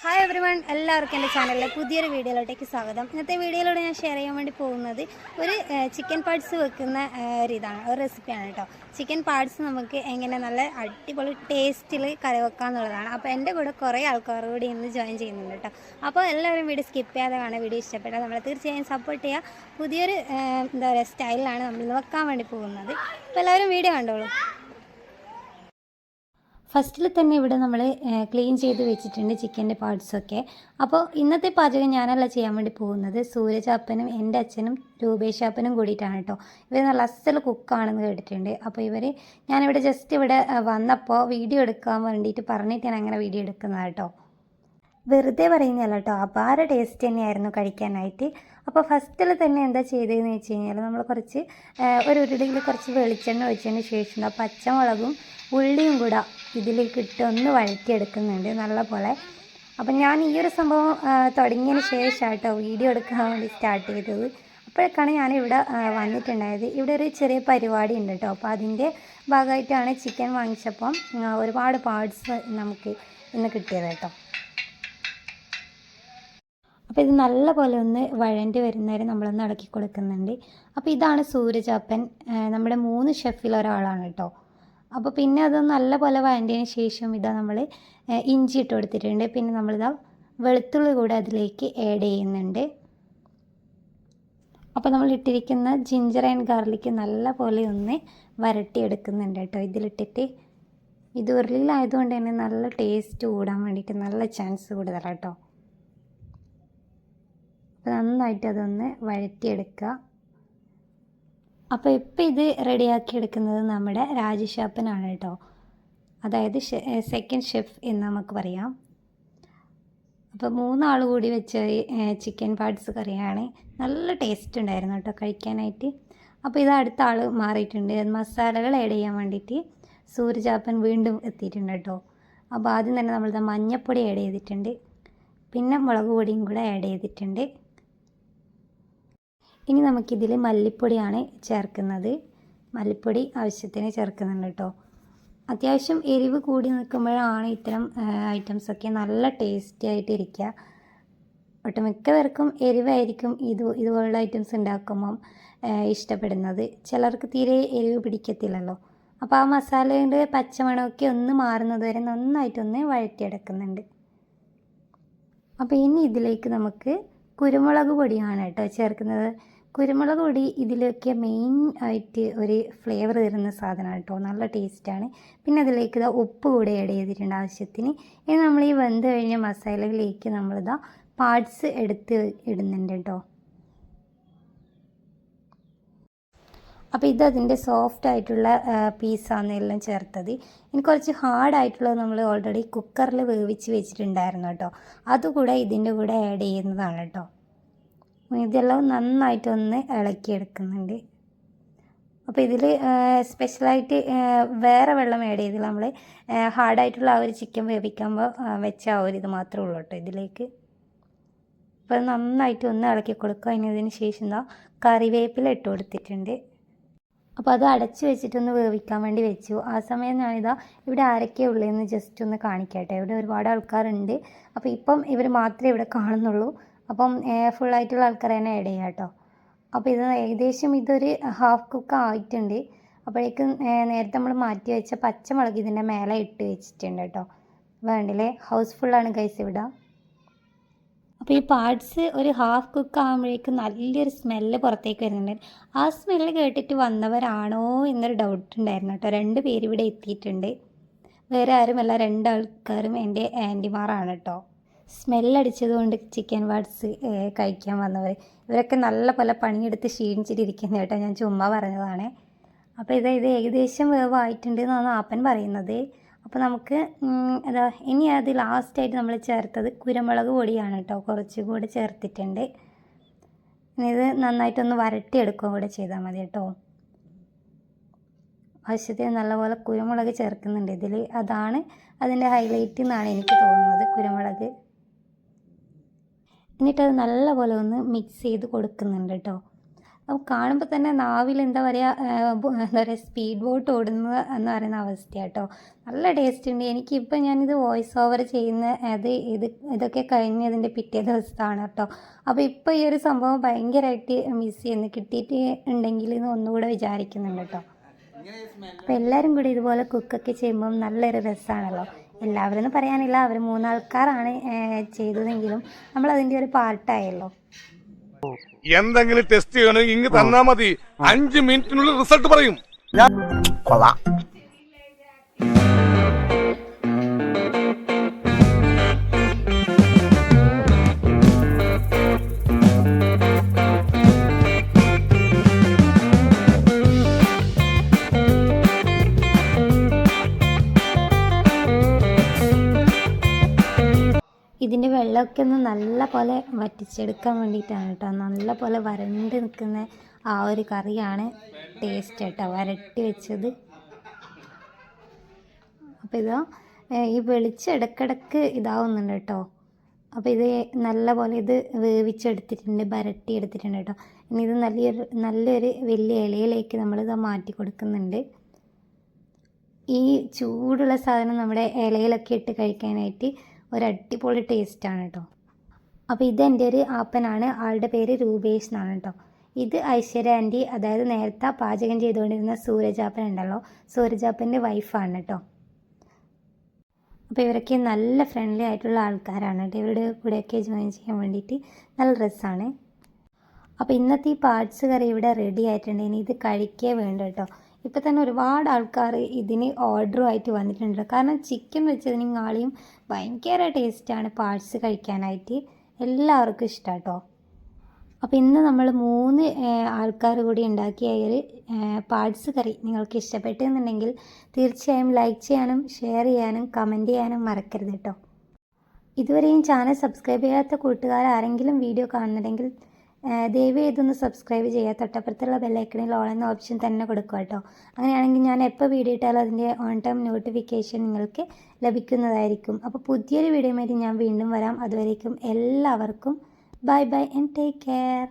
Hi everyone, എല്ലാവർക്കും എൻ്റെ ചാനലിലെ പുതിയൊരു വീഡിയോയിലോട്ടേക്ക് സ്വാഗതം. ഇന്നത്തെ വീഡിയോയിലൂടെ ഞാൻ ഷെയർ ചെയ്യാൻ വേണ്ടി പോകുന്നത് ഒരു ചിക്കൻ പാർട്സ് വെക്കുന്ന ഒരു റെസിപ്പിയാണ് കേട്ടോ. ചിക്കൻ പാർട്സ് നമുക്ക് എങ്ങനെ നല്ല അടിപൊളി ടേസ്റ്റിൽ കറി വെക്കാമെന്നുള്ളതാണ്. അപ്പോൾ എൻ്റെ കൂടെ കുറേ ആൾക്കാർ കൂടി ഇന്ന് ജോയിൻ ചെയ്യുന്നുണ്ട് കേട്ടോ. അപ്പോൾ എല്ലാവരും വീഡിയോ സ്കിപ്പ് ചെയ്യാതെ കാണാൻ, വീഡിയോ ഇഷ്ടപ്പെട്ടാൽ നമ്മളെ തീർച്ചയായും സപ്പോർട്ട് ചെയ്യുക. പുതിയൊരു സ്റ്റൈലിലാണ് നമ്മൾ വെക്കാൻ വേണ്ടി പോകുന്നത്. അപ്പോൾ എല്ലാവരും വീഡിയോ കണ്ടോളൂ. ഫസ്റ്റിൽ തന്നെ ഇവിടെ നമ്മൾ ക്ലീൻ ചെയ്ത് വെച്ചിട്ടുണ്ട് ചിക്കൻ്റെ പാർട്സൊക്കെ. അപ്പോൾ ഇന്നത്തെ പാചകം ഞാനല്ല ചെയ്യാൻ വേണ്ടി പോകുന്നത്, സൂരജാപ്പനും എൻ്റെ അച്ഛനും രൂപേശാപ്പനും കൂടിയിട്ടാണ് കേട്ടോ. ഇവർ നല്ല അസൽ കുക്കാണെന്ന് കേട്ടിട്ടുണ്ട്. അപ്പോൾ ഞാനിവിടെ ജസ്റ്റ് ഇവിടെ വന്നപ്പോൾ വീഡിയോ എടുക്കാൻ വേണ്ടിയിട്ട് പറഞ്ഞിട്ട് ഞാൻ അങ്ങനെ വീഡിയോ എടുക്കുന്നത് കേട്ടോ. വെറുതെ പറയുന്നതല്ല കേട്ടോ, അപാര ടേസ്റ്റ് തന്നെയായിരുന്നു കഴിക്കാനായിട്ട്. അപ്പോൾ ഫസ്റ്റിൽ തന്നെ എന്താ ചെയ്തതെന്ന് വെച്ച് കഴിഞ്ഞാൽ നമ്മൾ ഒരു ഉരുളിയിൽ കുറച്ച് വെളിച്ചെണ്ണ ഒഴിച്ചതിന് ശേഷം പച്ചമുളകും ഉള്ളിയും കൂടെ ഇതിലേക്ക് ഇട്ട് ഒന്ന് വഴറ്റിയെടുക്കുന്നുണ്ട് നല്ലപോലെ. അപ്പം ഞാൻ ഈ ഒരു സംഭവം തുടങ്ങിയതിന് ശേഷം കേട്ടോ വീഡിയോ എടുക്കാൻ വേണ്ടി സ്റ്റാർട്ട് ചെയ്തത്. അപ്പോഴേക്കാണ് ഞാനിവിടെ വന്നിട്ടുണ്ടായത്. ഇവിടെ ഒരു ചെറിയ പരിപാടി ഉണ്ട് കേട്ടോ. അപ്പോൾ അതിൻ്റെ ഭാഗമായിട്ടാണ് ചിക്കൻ വാങ്ങിച്ചപ്പം ഒരുപാട് പാർട്സ് നമുക്ക് ഇന്ന് കിട്ടിയത് കേട്ടോ. അപ്പോൾ ഇത് നല്ലപോലെ ഒന്ന് വഴണ്ടി വരുന്നവരെ നമ്മളൊന്ന് ഇളക്കി കൊടുക്കുന്നുണ്ട്. അപ്പോൾ ഇതാണ് സൂരജാപ്പൻ, നമ്മുടെ 3 ഷെഫിൽ ഒരാളാണ് കേട്ടോ. അപ്പോൾ പിന്നെ അത് നല്ലപോലെ വഴണ്ടിയതിന് ശേഷം നമ്മൾ ഇഞ്ചി ഇട്ട് കൊടുത്തിട്ടുണ്ട്. പിന്നെ നമ്മളിതാ വെളുത്തുള്ളി കൂടെ അതിലേക്ക് ആഡ് ചെയ്യുന്നുണ്ട്. അപ്പോൾ നമ്മൾ ഇട്ടിരിക്കുന്ന ജിഞ്ചർ ആൻഡ് ഗാർലിക്ക് നല്ലപോലെ ഒന്ന് വരട്ടിയെടുക്കുന്നുണ്ട് കേട്ടോ. ഇതിലിട്ടിട്ട് ഇത് ഉരുളിയിലായതുകൊണ്ട് തന്നെ നല്ല ടേസ്റ്റ് കൂടാൻ വേണ്ടിയിട്ട് നല്ല ചാൻസ് കൂടുതലാണ് കേട്ടോ. അപ്പോൾ നന്നായിട്ട് അതൊന്ന് വഴറ്റിയെടുക്കുക. അപ്പോൾ ഇപ്പോൾ ഇത് റെഡിയാക്കി എടുക്കുന്നത് നമ്മുടെ രാജേഷാപ്പനാണ് കേട്ടോ. അതായത് സെക്കൻഡ് ഷെഫ് എന്ന് നമുക്ക് പറയാം. അപ്പോൾ 3 ആൾ കൂടി വെച്ച ചിക്കൻ പാർട്സ് കറിയാണ്. നല്ല ടേസ്റ്റ് ഉണ്ടായിരുന്നു കേട്ടോ കഴിക്കാനായിട്ട്. അപ്പോൾ ഇത് അടുത്ത ആൾ മാറിയിട്ടുണ്ട്. മസാലകൾ ആഡ് ചെയ്യാൻ വേണ്ടിയിട്ട് സൂരജാപ്പൻ വീണ്ടും എത്തിയിട്ടുണ്ട് കേട്ടോ. അപ്പോൾ ആദ്യം തന്നെ നമ്മൾ മഞ്ഞൾപ്പൊടി ആഡ് ചെയ്തിട്ടുണ്ട്. പിന്നെ മുളക് പൊടിയും കൂടെ ആഡ് ചെയ്തിട്ടുണ്ട്. ഇനി നമുക്കിതിൽ മല്ലിപ്പൊടിയാണ് ചേർക്കുന്നത്. മല്ലിപ്പൊടി ആവശ്യത്തിന് ചേർക്കുന്നുണ്ട് കേട്ടോ. അത്യാവശ്യം എരിവ് കൂടി നിൽക്കുമ്പോഴാണ് ഇത്തരം ഐറ്റംസൊക്കെ നല്ല ടേസ്റ്റി ആയിട്ട് ഇരിക്കുക. ഒട്ടുമിക്ക പേർക്കും എരിവായിരിക്കും ഇതുപോലുള്ള ഐറ്റംസ് ഉണ്ടാക്കുമ്പം ഇഷ്ടപ്പെടുന്നത്. ചിലർക്ക് തീരെ എരിവ് പിടിക്കത്തില്ലല്ലോ. അപ്പോൾ ആ മസാലയുടെ പച്ചമണമൊക്കെ ഒന്ന് മാറുന്നത് വരെ നന്നായിട്ടൊന്ന് വഴറ്റിയെടുക്കുന്നുണ്ട്. അപ്പോൾ ഇനി ഇതിലേക്ക് നമുക്ക് കുരുമുളക് പൊടിയാണ് കേട്ടോ ചേർക്കുന്നത്. കുരുമുളക് പൊടി ഇതിലൊക്കെ മെയിൻ ആയിട്ട് ഒരു ഫ്ലേവർ തരുന്ന സാധനമാണ് കേട്ടോ. നല്ല ടേസ്റ്റാണ്. പിന്നെ അതിലേക്ക് ഉപ്പ് കൂടെ ആഡ് ചെയ്തിട്ടുണ്ട് ആവശ്യത്തിന്. ഇനി നമ്മൾ ഈ വെന്ത് കഴിഞ്ഞ മസാലയിലേക്ക് നമ്മളിതാ പാർട്സ് എടുത്ത് ഇടുന്നുണ്ട് കേട്ടോ. അപ്പോൾ അതിൻ്റെ സോഫ്റ്റ് ആയിട്ടുള്ള പീസാണ് എല്ലാം ചേർത്തത്. ഇനി കുറച്ച് ഹാർഡായിട്ടുള്ളത് നമ്മൾ ഓൾറെഡി കുക്കറിൽ വേവിച്ച് വെച്ചിട്ടുണ്ടായിരുന്നു കേട്ടോ. അതുകൂടെ ഇതിൻ്റെ കൂടെ ആഡ് ചെയ്യുന്നതാണ് കേട്ടോ. ഇതെല്ലാം നന്നായിട്ടൊന്ന് ഇളക്കിയെടുക്കുന്നുണ്ട്. അപ്പോൾ ഇതിൽ സ്പെഷ്യലായിട്ട് വേറെ വെള്ളം ആഡ് ചെയ്തില്ല. നമ്മൾ ഹാർഡായിട്ടുള്ള ആ ഒരു ചിക്കൻ വേവിക്കുമ്പോൾ വെച്ച ആ ഒരു ഇത് മാത്രമേ ഉള്ളൂ കേട്ടോ ഇതിലേക്ക്. അപ്പോൾ നന്നായിട്ട് ഒന്ന് ഇളക്കി കൊടുക്കുക. അതിന് ശേഷം കറിവേപ്പില ഇട്ട് കൊടുത്തിട്ടുണ്ട്. അപ്പോൾ അത് അടച്ച് വെച്ചിട്ടൊന്ന് വേവിക്കാൻ വേണ്ടി വെച്ചു. ആ സമയം ഇവിടെ ആരൊക്കെ ഉള്ളതെന്ന് ജസ്റ്റ് ഒന്ന് കാണിക്കട്ടെ. ഇവിടെ ഒരുപാട് ആൾക്കാരുണ്ട്. അപ്പോൾ ഇപ്പം ഇവർ മാത്രമേ ഇവിടെ കാണുന്നുള്ളൂ. അപ്പം ഫുള്ളായിട്ടുള്ള ആൾക്കാർ തന്നെ ആഡ് ചെയ്യാം കേട്ടോ. അപ്പോൾ ഇത് ഏകദേശം ഇതൊരു ഹാഫ് കുക്ക് ആയിട്ടുണ്ട്. അപ്പോഴേക്കും നേരത്തെ നമ്മൾ മാറ്റി വെച്ച പച്ചമുളക് ഇതിൻ്റെ മേലെ ഇട്ട് വെച്ചിട്ടുണ്ട് കേട്ടോ. വേണ്ടില്ലേ, ഹൗസ്ഫുള്ളാണ് ഗൈസ് ഇവിടെ. അപ്പോൾ ഈ പാർട്സ് ഒരു ഹാഫ് കുക്ക് ആകുമ്പോഴേക്കും നല്ലൊരു സ്മെല്ല് പുറത്തേക്ക് വരുന്നുണ്ട്. ആ സ്മെല്ല് കേട്ടിട്ട് വന്നവരാണോ എന്നൊരു ഡൗട്ട് ഉണ്ടായിരുന്നു കേട്ടോ. 2 പേര് ഇവിടെ എത്തിയിട്ടുണ്ട്. വേറെ ആരുമല്ല, 2 ആൾക്കാരും എൻ്റെ ആൻറ്റിമാറാണ് കേട്ടോ. സ്മെല്ലടിച്ചതുകൊണ്ട് ചിക്കൻ പാർട്സ് കഴിക്കാൻ വന്നവർ. ഇവരൊക്കെ നല്ല പോലെ പണിയെടുത്ത് ക്ഷീണിച്ചിട്ടിരിക്കുന്നത് കേട്ടോ. ഞാൻ ചുമ്മാ പറഞ്ഞതാണ്. അപ്പോൾ ഇത് ഏകദേശം വേവായിട്ടുണ്ട് എന്നാണ് ആപ്പൻ പറയുന്നത്. അപ്പോൾ നമുക്ക് ഇനി അത് ലാസ്റ്റായിട്ട് നമ്മൾ ചേർത്തത് കുരുമുളക് പൊടിയാണ് കേട്ടോ. കുറച്ചുകൂടി ചേർത്തിട്ടുണ്ട്. ഇനി ഇത് നന്നായിട്ടൊന്ന് വരട്ടിയെടുക്കുക കൂടെ ചെയ്താൽ മതി കേട്ടോ. ആവശ്യത്തിന് നല്ലപോലെ കുരുമുളക് ചേർക്കുന്നുണ്ട് ഇതിൽ. അതാണ് അതിൻ്റെ ഹൈലൈറ്റ് എന്നാണ് എനിക്ക് തോന്നുന്നത്, കുരുമുളക്. എന്നിട്ടത് നല്ലപോലെ ഒന്ന് മിക്സ് ചെയ്ത് കൊടുക്കുന്നുണ്ട് കേട്ടോ. അപ്പോൾ കാണുമ്പോൾ തന്നെ നാവിൽ എന്താ പറയുക സ്പീഡ് ബോട്ട് ഓടുന്നത് എന്ന് പറയുന്ന അവസ്ഥയാണ് കേട്ടോ. നല്ല ടേസ്റ്റ് ഉണ്ട്. എനിക്കിപ്പോൾ ഞാനിത് വോയിസ് ഓവർ ചെയ്യുന്ന ഇതൊക്കെ കഴിഞ്ഞതിൻ്റെ പിറ്റേ ദിവസമാണ് കേട്ടോ. അപ്പോൾ ഇപ്പോൾ ഈ ഒരു സംഭവം ഭയങ്കരമായിട്ട് മിസ് ചെയ്യുന്നു. കിട്ടിയിട്ട് ഉണ്ടെങ്കിൽ എന്ന് ഒന്നുകൂടെ വിചാരിക്കുന്നുണ്ട് കേട്ടോ. അപ്പോൾ എല്ലാവരും കൂടി ഇതുപോലെ കുക്കൊക്കെ ചെയ്യുമ്പം നല്ലൊരു രസമാണല്ലോ. എല്ലാവരും എന്ന് പറയാനില്ല, അവർ 3 ആൾക്കാരാണ് ചെയ്തതെങ്കിലും നമ്മളതിൻ്റെ ഒരു പാർട്ടായല്ലോ. എന്തെങ്കിലും ടെസ്റ്റ് ചെയ്യണമെങ്കിൽ ഇങ്ങ് തന്നാ മതി. 5 മിനിറ്റിനുള്ളിൽ റിസൾട്ട് പറയും. ഇതിൻ്റെ വെള്ളമൊക്കെ ഒന്ന് നല്ല പോലെ വറ്റിച്ചെടുക്കാൻ വേണ്ടിയിട്ടാണ് കേട്ടോ. നല്ല പോലെ വരണ്ട് നിൽക്കുന്ന ആ ഒരു കറിയാണ് ടേസ്റ്റ് കേട്ടോ, വരട്ടി വെച്ചത്. അപ്പോൾ ഇതാ ഈ വെളിച്ചം ഇടയ്ക്കിടയ്ക്ക് ഇതാവുന്നുണ്ട് കേട്ടോ. അപ്പോൾ ഇത് നല്ല പോലെ ഇത് വേവിച്ചെടുത്തിട്ടുണ്ട്, വരട്ടി എടുത്തിട്ടുണ്ട് കേട്ടോ. ഇനി ഇത് നല്ലൊരു വലിയ ഇലയിലേക്ക് നമ്മളിത് മാറ്റി കൊടുക്കുന്നുണ്ട്. ഈ ചൂടുള്ള സാധനം നമ്മുടെ ഇലയിലൊക്കെ ഇട്ട് കഴിക്കാനായിട്ട് ഒരു അടിപൊളി ടേസ്റ്റാണ് കേട്ടോ. അപ്പോൾ ഇതെൻ്റെ ഒരു ആപ്പനാണ്, ആളുടെ പേര് രൂപേഷ് എന്നാണ് കേട്ടോ. ഇത് ഐശ്വര്യ ആൻറ്റി, അതായത് നേരത്തെ പാചകം ചെയ്തുകൊണ്ടിരുന്ന സൂരജാപ്പൻ ഉണ്ടല്ലോ, സൂരജാപ്പൻ്റെ വൈഫാണ് കേട്ടോ. അപ്പോൾ ഇവരൊക്കെ നല്ല ഫ്രണ്ട്ലി ആയിട്ടുള്ള ആൾക്കാരാണ് കേട്ടോ. ഇവരുടെ കൂടെയൊക്കെ ജോയിൻ ചെയ്യാൻ വേണ്ടിയിട്ട് നല്ല രസമാണ്. അപ്പോൾ ഇന്നത്തെ ഈ പാർട്സ് കറി ഇവിടെ റെഡി ആയിട്ടുണ്ട്. ഇനി ഇത് കഴിക്കേ വേണ്ട കേട്ടോ. ഇപ്പോൾ തന്നെ ഒരുപാട് ആൾക്കാർ ഇതിന് ഓർഡറുമായിട്ട് വന്നിട്ടുണ്ട്. കാരണം ചിക്കൻ വെച്ചതിനേക്കാളും ഭയങ്കര ടേസ്റ്റാണ് പാർട്സ് കഴിക്കാനായിട്ട്. എല്ലാവർക്കും ഇഷ്ടമാണ് കേട്ടോ. അപ്പോൾ ഇന്ന് നമ്മൾ 3 ആൾക്കാർ കൂടി ഉണ്ടാക്കിയ ഒരു പാർട്സ് കറി നിങ്ങൾക്ക് ഇഷ്ടപ്പെട്ടെന്നുണ്ടെങ്കിൽ തീർച്ചയായും ലൈക്ക് ചെയ്യാനും ഷെയർ ചെയ്യാനും കമൻറ്റ് ചെയ്യാനും മറക്കരുത് കേട്ടോ. ഇതുവരെയും ചാനൽ സബ്സ്ക്രൈബ് ചെയ്യാത്ത കൂട്ടുകാർ ആരെങ്കിലും വീഡിയോ കാണുന്നുണ്ടെങ്കിൽ ദയവ് ഇതൊന്ന് സബ്സ്ക്രൈബ് ചെയ്യുക. തൊട്ടപ്പുറത്തുള്ള ബെല്ലൈക്കണിൽ ഓൾ എന്ന ഓപ്ഷൻ തന്നെ കൊടുക്കുക കേട്ടോ. അങ്ങനെയാണെങ്കിൽ ഞാൻ എപ്പോൾ വീഡിയോ ഇട്ടാലും അതിൻ്റെ ഓൺ ടൈം നോട്ടിഫിക്കേഷൻ നിങ്ങൾക്ക് ലഭിക്കുന്നതായിരിക്കും. അപ്പോൾ പുതിയൊരു വീഡിയോയുമായിട്ട് ഞാൻ വീണ്ടും വരാം. അതുവരേക്കും എല്ലാവർക്കും bye bye and take care.